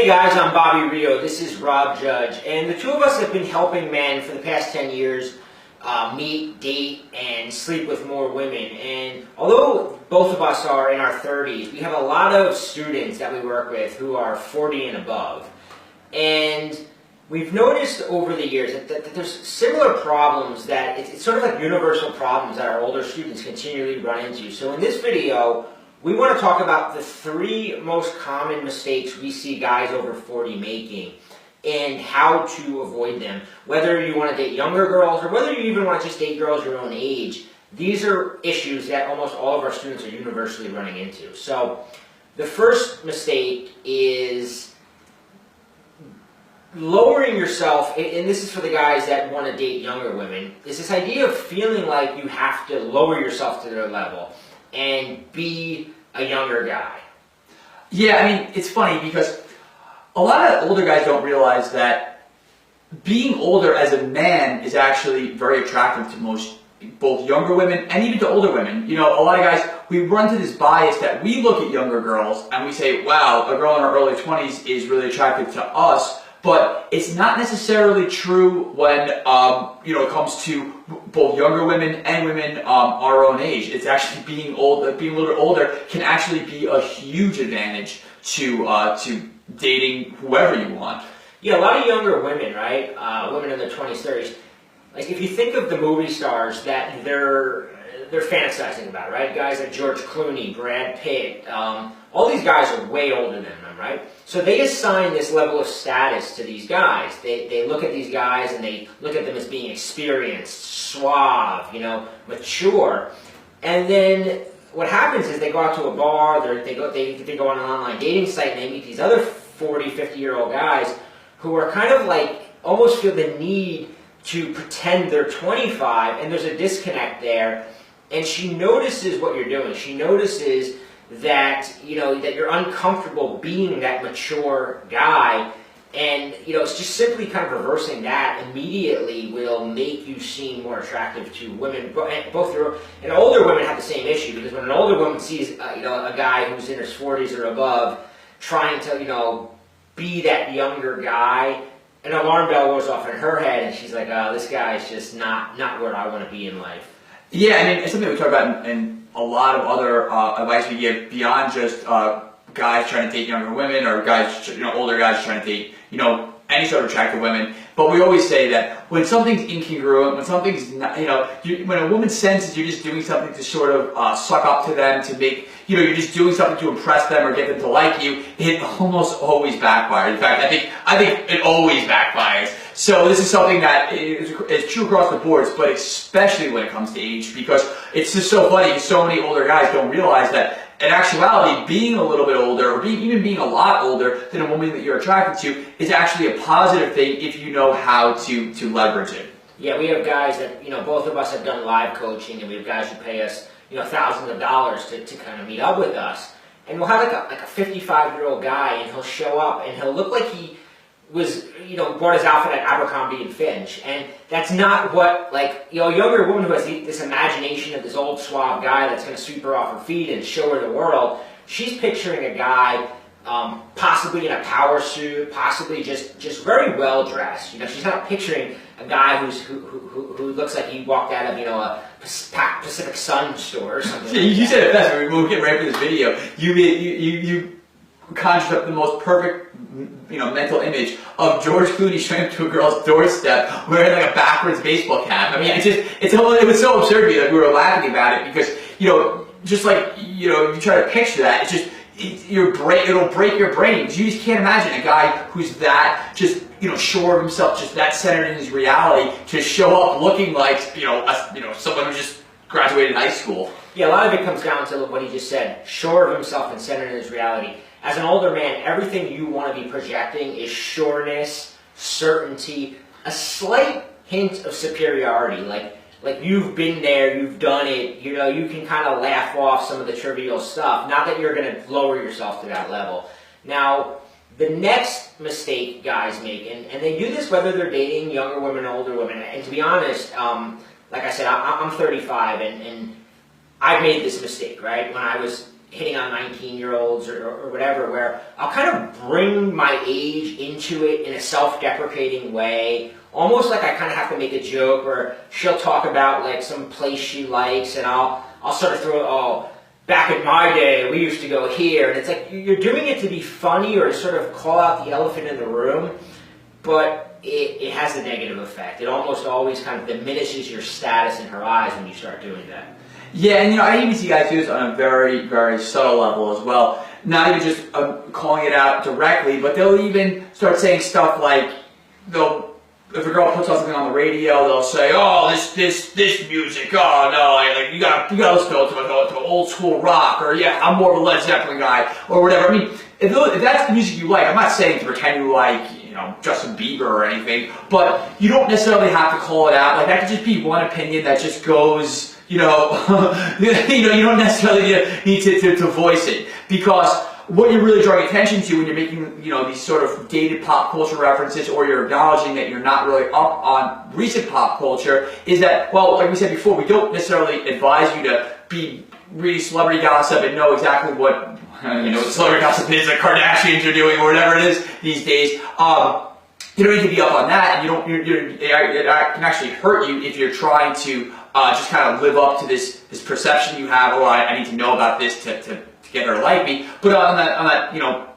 Hey guys, I'm Bobby Rio. This is Rob Judge, and the two of us have been helping men for the past 10 years meet, date, and sleep with more women. And although both of us are in our 30s, we have a lot of students that we work with who are 40 and above. And we've noticed over the years that there's similar problems that it's sort of like universal problems that our older students continually run into. So in this video, we want to talk about the 3 most common mistakes we see guys over 40 making and how to avoid them. Whether you want to date younger girls or whether you even want to just date girls your own age, these are issues that almost all of our students are universally running into. So the first mistake is lowering yourself, and this is for the guys that want to date younger women, is this idea of feeling like you have to lower yourself to their level and be a younger guy. Yeah, I mean, it's funny because a lot of older guys don't realize that being older as a man is actually very attractive to most, both younger women and even to older women. You know, a lot of guys, we run to this bias that we look at younger girls and we say, wow, a girl in her early 20s is really attractive to us. But it's not necessarily true when it comes to both younger women and women our own age. It's actually being older, being a little bit older can actually be a huge advantage to dating whoever you want. Yeah, a lot of younger women, right? Women in their 20s, 30s. Like if you think of the movie stars that they're fantasizing about, right? Guys like George Clooney, Brad Pitt, all these guys are way older than them, right? So they assign this level of status to these guys. They look at these guys and they look at them as being experienced, suave, mature. And then what happens is they go out to a bar, they go on an online dating site and they meet these other 40, 50-year-old guys who are kind of like, almost feel the need to pretend they're 25, and there's a disconnect there. And she notices what you're doing. She notices that that you're uncomfortable being that mature guy, and it's just simply kind of reversing that immediately will make you seem more attractive to women. And older women have the same issue, because when an older woman sees a guy who's in his 40s or above trying to be that younger guy, an alarm bell goes off in her head, and she's like, oh, this guy's just not where I want to be in life. Yeah, I mean, it's something we talk about in a lot of other advice we give beyond just guys trying to date younger women or guys, older guys trying to date, any sort of attractive women. But we always say that when something's incongruent, when something's not, when a woman senses you're just doing something to sort of suck up to them, to make, you're just doing something to impress them or get them to like you, it almost always backfires. In fact, I think it always backfires. So this is something that is true across the boards, but especially when it comes to age, because it's just so funny. So many older guys don't realize that in actuality, being a little bit older, or even being a lot older than a woman that you're attracted to, is actually a positive thing if you know how to leverage it. Yeah, we have guys that, both of us have done live coaching, and we have guys who pay us, thousands of dollars to kind of meet up with us. And we'll have like a 55-year-old guy, and he'll show up, and he'll look like he was, bought his outfit at Abercrombie and Finch. And that's not what, a younger woman who has this imagination of this old suave guy that's going to sweep her off her feet and show her the world, she's picturing a guy possibly in a power suit, possibly just very well dressed. She's not picturing a guy who looks like he walked out of a Pacific Sun store or something. You said it best when we were getting ready for this video. You conjured up the most perfect mental image of George Clooney showing up to a girl's doorstep wearing like a backwards baseball cap. I mean, it was so absurd to me that we were laughing about it, because just like you try to picture that, it'll break your brain. You just can't imagine a guy who's that just sure of himself, just that centered in his reality, to show up looking like someone who just graduated high school. Yeah, a lot of it comes down to what he just said: sure of himself and centered in his reality. As an older man, everything you want to be projecting is sureness, certainty, a slight hint of superiority. Like you've been there, you've done it, you can kind of laugh off some of the trivial stuff. Not that you're going to lower yourself to that level. Now, the next mistake guys make, and they do this whether they're dating younger women or older women, and to be honest, like I said, I'm 35, and I've made this mistake, right? When I was hitting on 19-year-olds or whatever, where I'll kind of bring my age into it in a self-deprecating way, almost like I kind of have to make a joke, or she'll talk about like some place she likes, and I'll sort of throw, oh, back in my day, we used to go here, and it's like you're doing it to be funny or to sort of call out the elephant in the room, but it has a negative effect. It almost always kind of diminishes your status in her eyes when you start doing that. Yeah, and I even see guys do this on a very, very subtle level as well. Not even just calling it out directly, but they'll even start saying stuff like, if a girl puts something on the radio, they'll say, "Oh, this music. Oh no, like you gotta listen to old school rock," or "Yeah, I'm more of a Led Zeppelin guy," or whatever. I mean, if that's the music you like, I'm not saying to pretend you like Justin Bieber or anything, but you don't necessarily have to call it out. Like that could just be one opinion that just goes. You don't necessarily need to voice it, because what you're really drawing attention to when you're making, these sort of dated pop culture references, or you're acknowledging that you're not really up on recent pop culture, is that, well, like we said before, we don't necessarily advise you to be reading celebrity gossip and know exactly what, celebrity gossip is, the Kardashians are doing, or whatever it is these days. You don't need to be up on that, and it can actually hurt you if you're trying to just kind of live up to this perception you have. Oh, I need to know about this to get her to like me. But on that,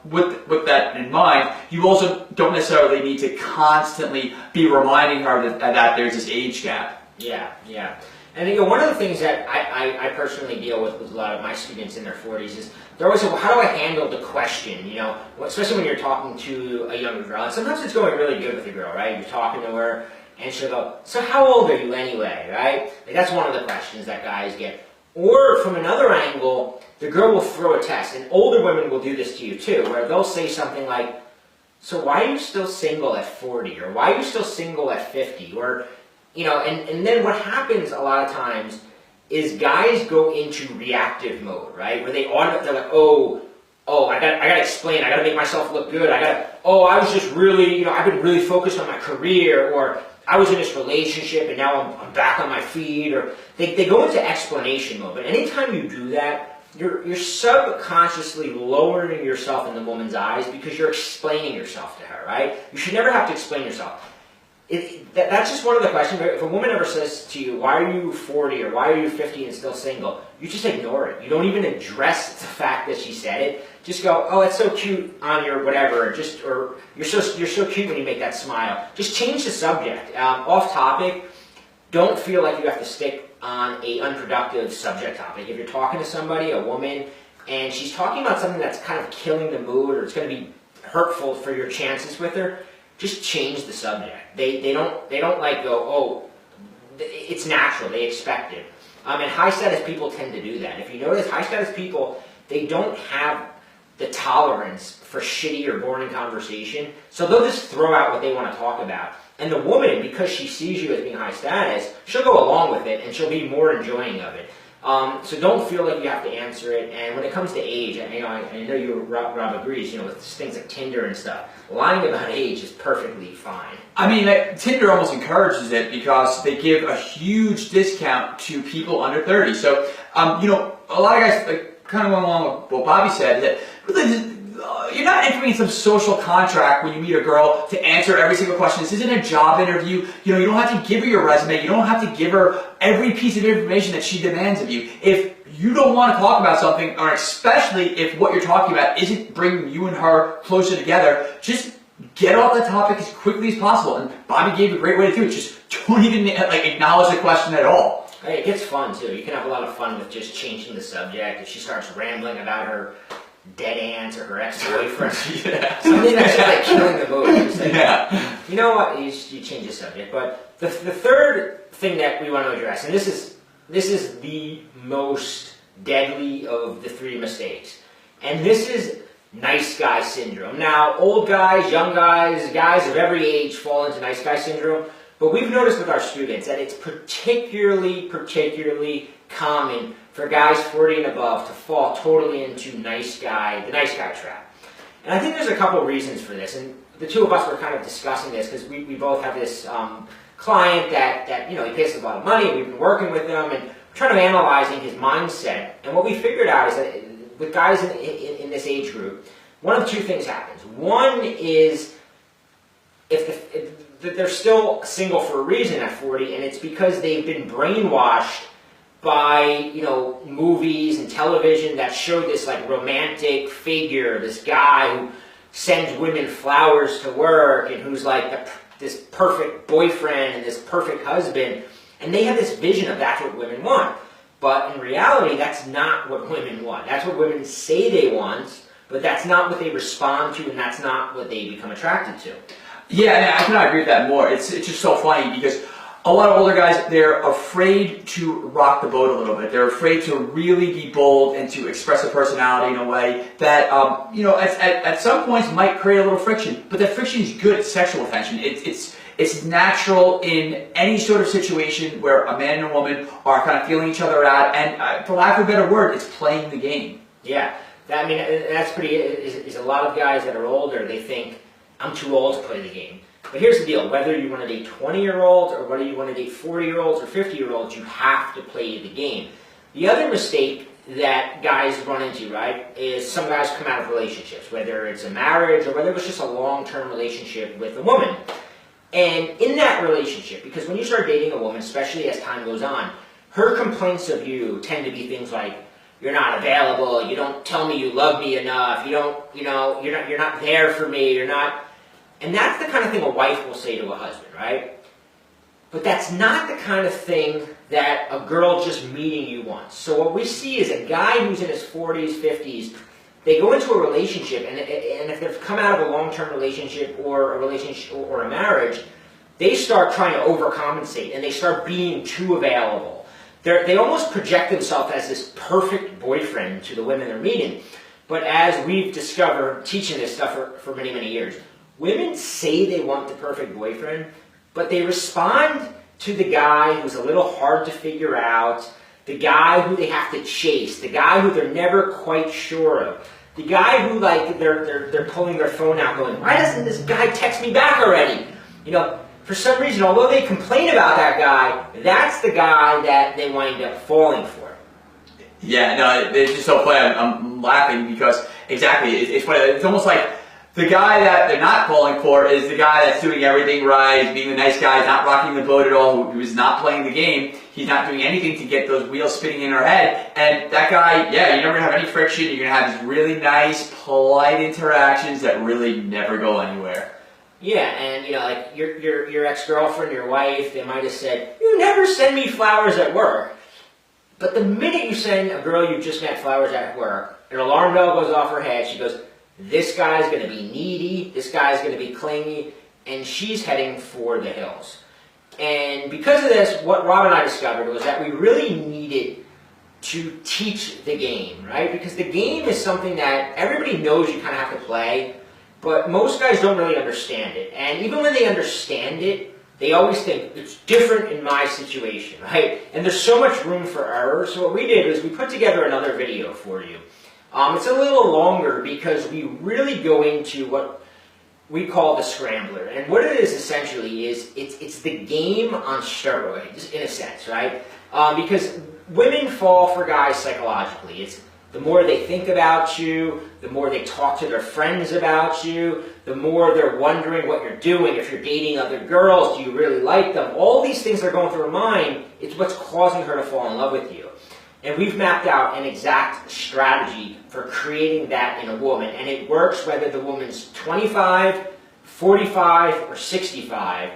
with that in mind, you also don't necessarily need to constantly be reminding her that there's this age gap. Yeah. And one of the things that I personally deal with a lot of my students in their 40s is they're always saying, well, how do I handle the question? Especially when you're talking to a younger girl. And sometimes it's going really good with the girl, right? You're talking to her, and she'll go, "So how old are you anyway?" Right? Like that's one of the questions that guys get. Or from another angle, the girl will throw a test, and older women will do this to you too, where they'll say something like, "So why are you still single at 40? Or why are you still single at 50? Or and then what happens a lot of times is guys go into reactive mode, right? Where they're like, oh, I gotta explain, I gotta make myself look good, I was just really, I've been really focused on my career, or I was in this relationship and now I'm back on my feet, or they go into explanation mode. But anytime you do that, you're subconsciously lowering yourself in the woman's eyes because you're explaining yourself to her, right? You should never have to explain yourself. That's just one of the questions. If a woman ever says to you, "Why are you 40 or why are you 50 and still single?" you just ignore it. You don't even address the fact that she said it. Just go, "Oh, it's so cute on your whatever," or you're so cute when you make that smile. Just change the subject. Off topic. Don't feel like you have to stick on a unproductive subject topic. If you're talking to somebody, a woman, and she's talking about something that's kind of killing the mood, or it's going to be hurtful for your chances with her, just change the subject. They don't like go, "Oh, it's natural, they expect it." And high status people tend to do that. If you notice, high status people, they don't have the tolerance for shitty or boring conversation, so they'll just throw out what they want to talk about. And the woman, because she sees you as being high status, she'll go along with it and she'll be more enjoying of it. So don't feel like you have to answer it. And when it comes to age, I know you, Rob agrees, with things like Tinder and stuff, lying about age is perfectly fine. I mean, Tinder almost encourages it because they give a huge discount to people under 30. So, a lot of guys, kind of going along with what Bobby said, that really, you're not entering some social contract when you meet a girl to answer every single question. This isn't a job interview. You don't have to give her your resume. You don't have to give her every piece of information that she demands of you. If you don't want to talk about something, or especially if what you're talking about isn't bringing you and her closer together, just get off the topic as quickly as possible. And Bobby gave a great way to do it. Just don't even acknowledge the question at all. Hey, it gets fun too. You can have a lot of fun with just changing the subject. If she starts rambling about her dead aunt or her ex-boyfriend, something that's just like killing the mood. Just like, you know what? You change the subject. But the third thing that we want to address, and this is the most deadly of the three mistakes, and this is nice guy syndrome. Now, old guys, young guys, guys of every age fall into nice guy syndrome. But we've noticed with our students that it's particularly common for guys 40 and above to fall totally into the nice guy trap. And I think there's a couple reasons for this. And the two of us were kind of discussing this because we both have this client that he pays us a lot of money. We've been working with him and we're trying to analyzing his mindset. And what we figured out is that with guys in this age group, one of two things happens. One is if they're still single for a reason at 40, and it's because they've been brainwashed by, movies and television that show this like romantic figure, this guy who sends women flowers to work and who's like this perfect boyfriend and this perfect husband, and they have this vision of that's what women want. But in reality, that's not what women want. That's what women say they want, but that's not what they respond to, and that's not what they become attracted to. Yeah, I cannot agree with that more. It's just so funny because a lot of older guys, they're afraid to rock the boat a little bit. They're afraid to really be bold and to express a personality in a way that, at some points might create a little friction. But that friction is good sexual attention. It's natural in any sort of situation where a man and a woman are kind of feeling each other out, and for lack of a better word, it's playing the game. Yeah, that's pretty. Is a lot of guys that are older, they think I'm too old to play the game. But here's the deal: whether you want to date 20-year-olds or whether you want to date 40-year-olds or 50-year-olds, you have to play the game. The other mistake that guys run into, right, is some guys come out of relationships, whether it's a marriage or whether it was just a long-term relationship with a woman. And in that relationship, because when you start dating a woman, especially as time goes on, her complaints of you tend to be things like, you're not available, you don't tell me you love me enough, you're not there for me, you're not. And that's the kind of thing a wife will say to a husband, right? But that's not the kind of thing that a girl just meeting you wants. So what we see is a guy who's in his 40s, 50s, they go into a relationship, and if they've come out of a long-term relationship or a marriage, they start trying to overcompensate, and they start being too available. They almost project themselves as this perfect boyfriend to the women they're meeting. But as we've discovered, teaching this stuff for many, many years, women say they want the perfect boyfriend, but they respond to the guy who's a little hard to figure out, the guy who they have to chase, the guy who they're never quite sure of, the guy who they're pulling their phone out going, why doesn't this guy text me back already? For some reason, although they complain about that guy, that's the guy that they wind up falling for. Yeah, no, it's just so funny. I'm laughing because exactly, it's funny. It's almost like the guy that they're not falling for is the guy that's doing everything right, being the nice guy, not rocking the boat at all, who is not playing the game. He's not doing anything to get those wheels spinning in her head. And that guy, yeah, you're never going to have any friction. You're going to have these really nice, polite interactions that really never go anywhere. Yeah, and like your ex-girlfriend, your wife, they might have said, you never send me flowers at work. But the minute you send a girl you just met flowers at work, an alarm bell goes off her head, she goes, this guy's going to be needy, this guy's going to be clingy, and she's heading for the hills. And because of this, what Rob and I discovered was that we really needed to teach the game, right? Because the game is something that everybody knows you kind of have to play, but most guys don't really understand it. And even when they understand it, they always think, it's different in my situation, right? And there's so much room for error. So what we did was we put together another video for you. It's a little longer because we really go into what we call the scrambler. And what it is essentially is it's the game on steroids, in a sense, right? Because women fall for guys psychologically. It's the more they think about you, the more they talk to their friends about you, the more they're wondering what you're doing. If you're dating other girls, do you really like them? All these things are going through her mind. It's what's causing her to fall in love with you. And we've mapped out an exact strategy for creating that in a woman. And it works whether the woman's 25, 45, or 65.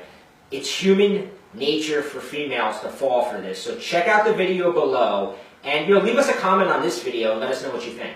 It's human nature for females to fall for this. So check out the video below. And leave us a comment on this video and let us know what you think.